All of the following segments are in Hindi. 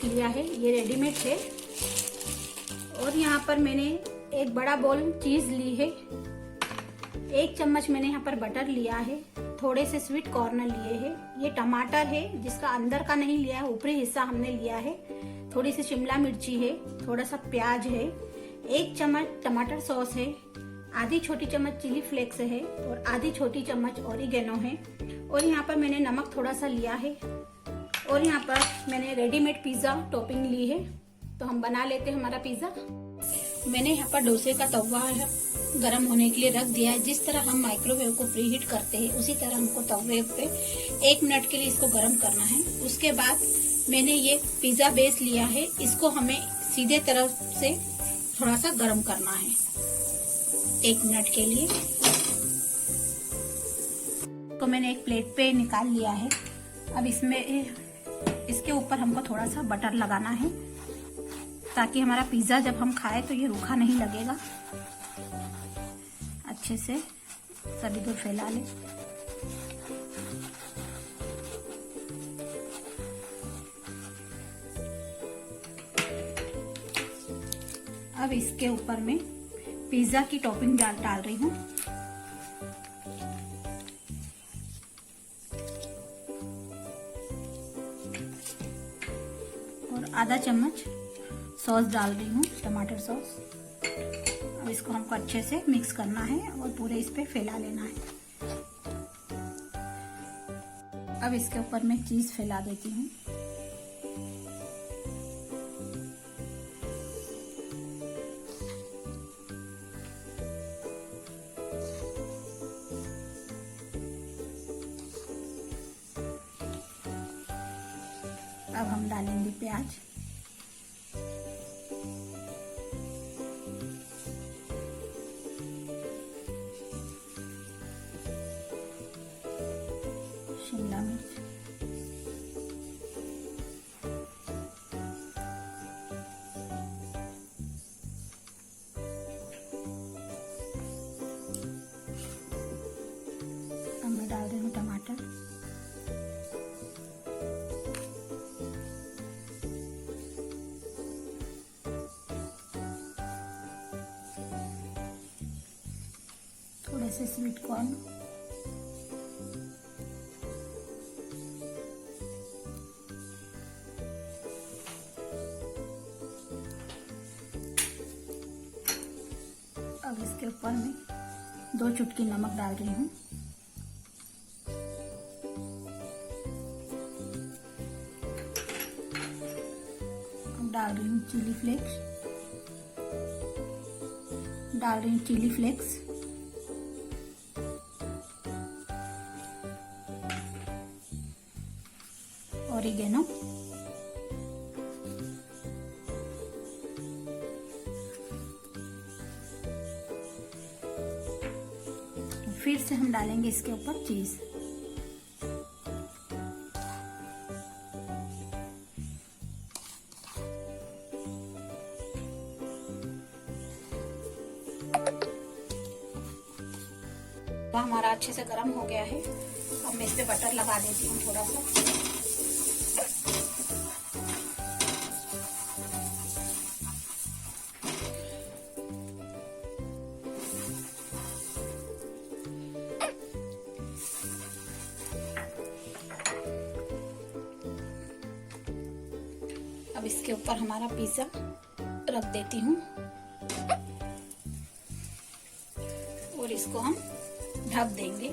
लिया है, ये रेडीमेड है। और यहाँ पर मैंने एक बड़ा बोल चीज ली है, 1 चम्मच मैंने यहाँ पर बटर लिया है, थोड़े से स्वीट कॉर्न लिए है, ये टमाटर है जिसका अंदर का नहीं लिया है, ऊपरी हिस्सा हमने लिया है, थोड़ी सी शिमला मिर्ची है, थोड़ा सा प्याज है, 1 चम्मच टमाटर सॉस है, आधी छोटी चम्मच चिली फ्लेक्स है और आधी छोटी चम्मच ऑरिगेनो है। और यहाँ पर मैंने नमक थोड़ा सा लिया है। और यहाँ पर मैंने रेडीमेड पिज्जा टॉपिंग ली है। तो हम बना लेते हैं हमारा पिज्जा। मैंने यहाँ पर डोसे का तवा गरम होने के लिए रख दिया है। जिस तरह हम माइक्रोवेव को प्री हीट करते हैं उसी तरह हमको तवे पे 1 मिनट के लिए इसको गरम करना है। उसके बाद मैंने ये पिज्जा बेस लिया है, इसको हमें सीधे तरफ से थोड़ा सा गरम करना है 1 मिनट के लिए। तो मैंने एक प्लेट पे निकाल लिया है। अब इसके ऊपर हमको थोड़ा सा बटर लगाना है ताकि हमारा पिज्जा जब हम खाए तो ये रूखा नहीं लगेगा। अच्छे से सभी दूर फैला ले। अब इसके ऊपर मैं पिज्जा की टॉपिंग डाल रही हूँ। और आधा चम्मच सॉस डाल रही हूँ, टमाटर सॉस। अब इसको हमको अच्छे से मिक्स करना है और पूरे इस पे फैला लेना है। अब इसके ऊपर मैं चीज फैला देती हूँ। अब हम डालेंगे प्याज। शिमला मिर्च, अब मैं डाल रही हूँ टमाटर। थोड़े से स्वीट कॉर्न, अब इसके ऊपर मैं 2 चुटकी नमक डाल रही हूँ। अब डाल रही हूँ चिली फ्लेक्स, ऑरिगेनो, फिर से हम डालेंगे इसके ऊपर चीज। हमारा अच्छे से गर्म हो गया है। अब मैं इस पे बटर लगा देती हूँ थोड़ा सा। अब इसके ऊपर हमारा पिज्जा रख देती हूँ और इसको हम ढक देंगे।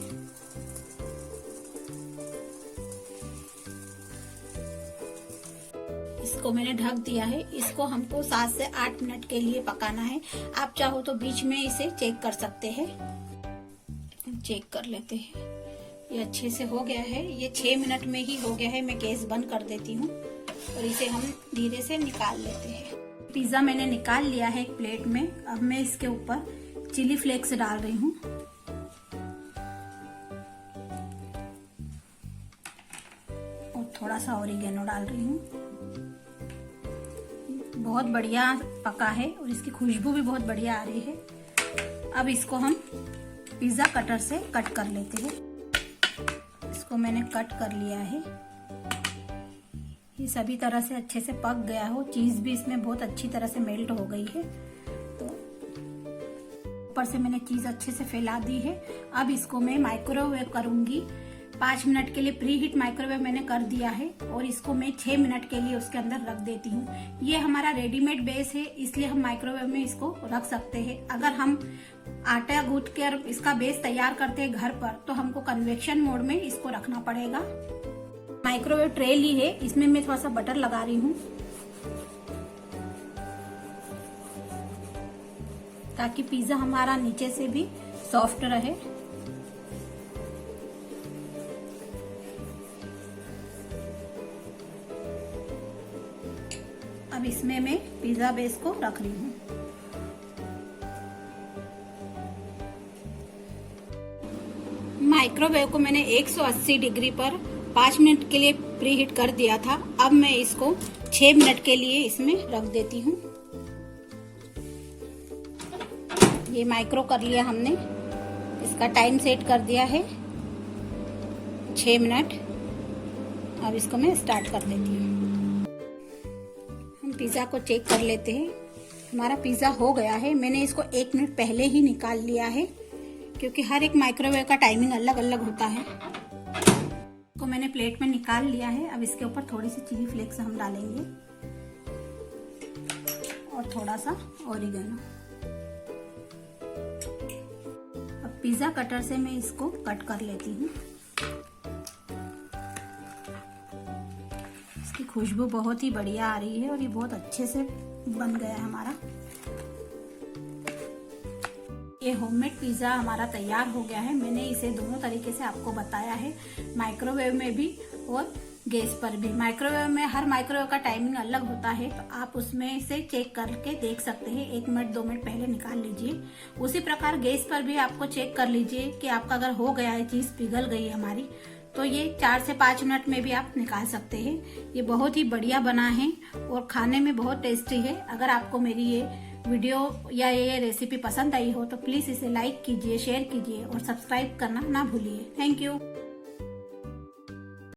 इसको मैंने ढक दिया है। इसको हमको 7 से 8 मिनट के लिए पकाना है। आप चाहो तो बीच में इसे चेक कर सकते हैं। चेक कर लेते हैं। ये अच्छे से हो गया है। ये 6 मिनट में ही हो गया है। मैं गैस बंद कर देती हूँ और इसे हम धीरे से निकाल लेते हैं। पिज्जा मैंने निकाल लिया है एक प्लेट में। अब मैं इसके ऊपर चिली फ्लेक्स डाल रही हूँ और थोड़ा सा ऑरिगेनो डाल रही हूँ। बहुत बढ़िया पका है और इसकी खुशबू भी बहुत बढ़िया आ रही है। अब इसको हम पिज्जा कटर से कट कर लेते हैं। इसको मैंने कट कर लिया है। ये सभी तरह से अच्छे से पक गया हो, चीज भी इसमें बहुत अच्छी तरह से मेल्ट हो गई है। तो ऊपर से मैंने चीज अच्छे से फैला दी है। अब इसको मैं माइक्रोवेव करूंगी 5 मिनट के लिए। प्री हीट माइक्रोवेव मैंने कर दिया है और इसको मैं 6 मिनट के लिए उसके अंदर रख देती हूँ। ये हमारा रेडीमेड बेस है, इसलिए हम माइक्रोवेव में इसको रख सकते हैं। अगर हम आटा गूंथ कर इसका बेस तैयार करते हैं घर पर, तो हमको कन्वेक्शन मोड में इसको रखना पड़ेगा। माइक्रोवेव ट्रे ली है, इसमें मैं थोड़ा सा बटर लगा रही हूँ ताकि पिज्जा हमारा नीचे से भी सॉफ्ट रहे। अब इसमें मैं पिज्जा बेस को रख रही हूँ। माइक्रोवेव को मैंने 180 डिग्री पर 5 मिनट के लिए प्री हीट कर दिया था। अब मैं इसको 6 मिनट के लिए इसमें रख देती हूँ। ये माइक्रो कर लिया हमने, इसका टाइम सेट कर दिया है 6 मिनट। अब इसको मैं स्टार्ट कर देती हूँ। हम पिज्जा को चेक कर लेते हैं। हमारा पिज्जा हो गया है। मैंने इसको 1 मिनट पहले ही निकाल लिया है, क्योंकि हर एक माइक्रोवेव का टाइमिंग अलग अलग होता है। को मैंने प्लेट में निकाल लिया है। अब इसके ऊपर थोड़ी सी चिली फ्लेक्स हम डालेंगे और थोड़ा सा ओरिगेनो। अब पिज्जा कटर से मैं इसको कट कर लेती हूँ। इसकी खुशबू बहुत ही बढ़िया आ रही है और ये बहुत अच्छे से बन गया है हमारा। ये होममेड पिज्जा हमारा तैयार हो गया है। मैंने इसे दोनों तरीके से आपको बताया है, माइक्रोवेव में भी और गैस पर भी। माइक्रोवेव में हर माइक्रोवेव का टाइमिंग अलग होता है, तो आप उसमें से चेक करके देख सकते हैं। 1 मिनट 2 मिनट पहले निकाल लीजिए। उसी प्रकार गैस पर भी आपको चेक कर लीजिए कि आपका अगर हो गया है, चीज पिघल गई है हमारी, तो ये 4 से 5 मिनट में भी आप निकाल सकते हैं। ये बहुत ही बढ़िया बना है और खाने में बहुत टेस्टी है। अगर आपको मेरी ये वीडियो या ये रेसिपी पसंद आई हो तो प्लीज इसे लाइक कीजिए, शेयर कीजिए और सब्सक्राइब करना ना भूलिए। Thank you.